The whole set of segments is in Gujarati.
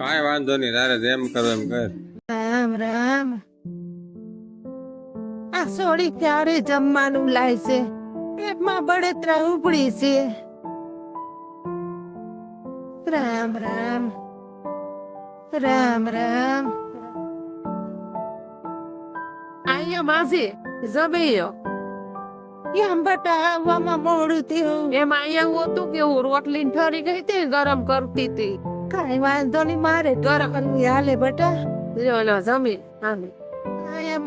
કાંઈ વાંધો નહીં, તારે જેમ કરો એમ કર. રામ રામ. આ સોડી ક્યારે જમવાનું લાય છે? પેટમાં બળતરા ઉપડી છે. રામ રામ રામ રામ. આયો માસી જમ્યો. એમ બટા આવવામાં મોડું થયું. એમાં અહીંયા હતું કે હું રોટલી ઠરી ગઈ હતી ગરમ કરતી હતી. કઈ વાંધો નહીં, મારે ગરમ કરવી હાલે બટા. જમી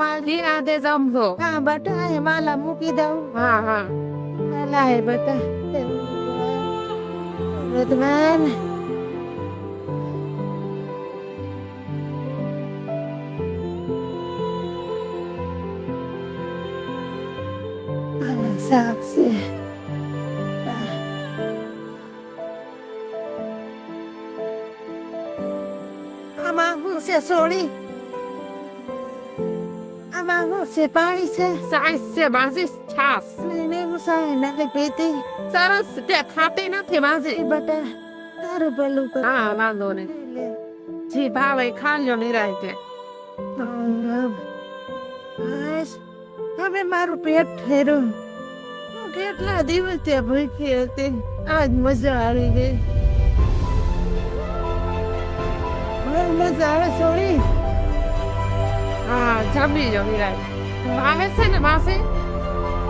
મારી રાધે જમજો. હા બટા એ માલા મૂકી દઉં. હા હા માલા હે બટા. વર્ધમાન સાક્ષી આમાં હું છે સોળી? આમાં હું છે? પાણી છે? સાઈસ છે બાજી. છાસ લઈને હું સાઈ નથી પીતી. સરસ તે ખાતી નથી બાજી. બટા તારું ભલું કર. હા વાંધો નહીં, જી ભાવે ખાલ્યો નિરાયતે. હવે મારું પેટ ઠેરું. કેટલા દિવસ ત્યાં ભૂખી હતી, આજ મજા આવી ગઈ. બહુ મજા આવે સોળી. હા જમી જો વિરાય. આવે છે ને માસી?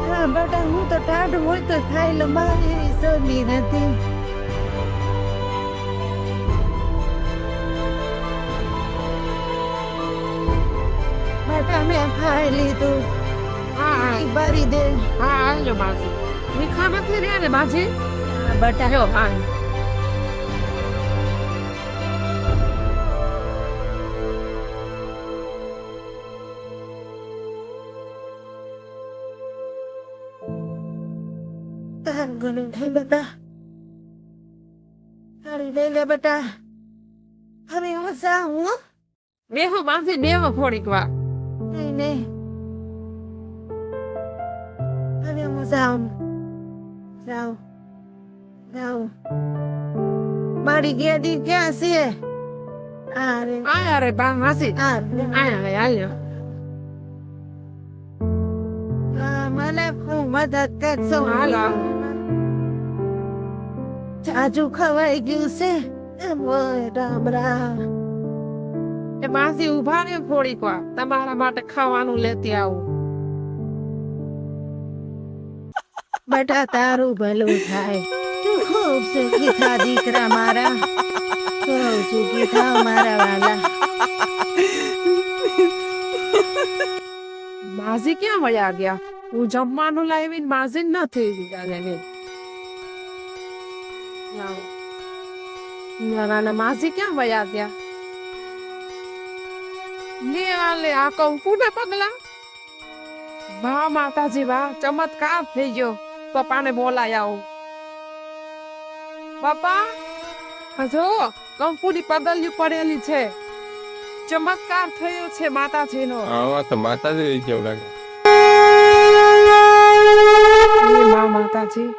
હા બેટા હું તો ટાઢું હોય તો ખાઈ લો, મારી એવી સોલી નથી. બેટા મેં ખાઈ લીધું. હા ભરી દે. હા આજો માસી. મીઠા નથી રહ્યા ને માસી? બટા જો હા. તારું બટા તારી લઈ લે બટા. હવે હું જાઉં. બેહો માસી, બેહો થોડીક વાર. નહીં નહીં હવે હું જાઉં. મારી ગેડી ક્યાં છે? અરે બા માસી આયો. મને મદદ કરશો? હાલો. જાજુ ખવાઈ ગયું છે. રામ રામ. એ માસી ઉભા ને થોડીક વાર, તમારા માટે ખાવાનું લેતી આવું. બટા તારું ભલું થાય. તું ખૂબ સુખી થા દીકરા મારા. ખૂબ સુખી થા મારા વાલા. માસી ક્યાં વયા ગયા? હું જમવાનું લાવીને માસી નથી ના માસી ક્યાં વયા ગયા? લે આ કંકુ ને પગલા. વાહ માતાજી વાહ, ચમત્કાર થઈ ગયો. પપ્પાને બોલાય આવો. પપ્પા હજો કંકુની પગલિયું પડેલી છે. ચમત્કાર થયો છે માતાજીનો. આવા તો માતાજી જેવું લાગે. માતાજી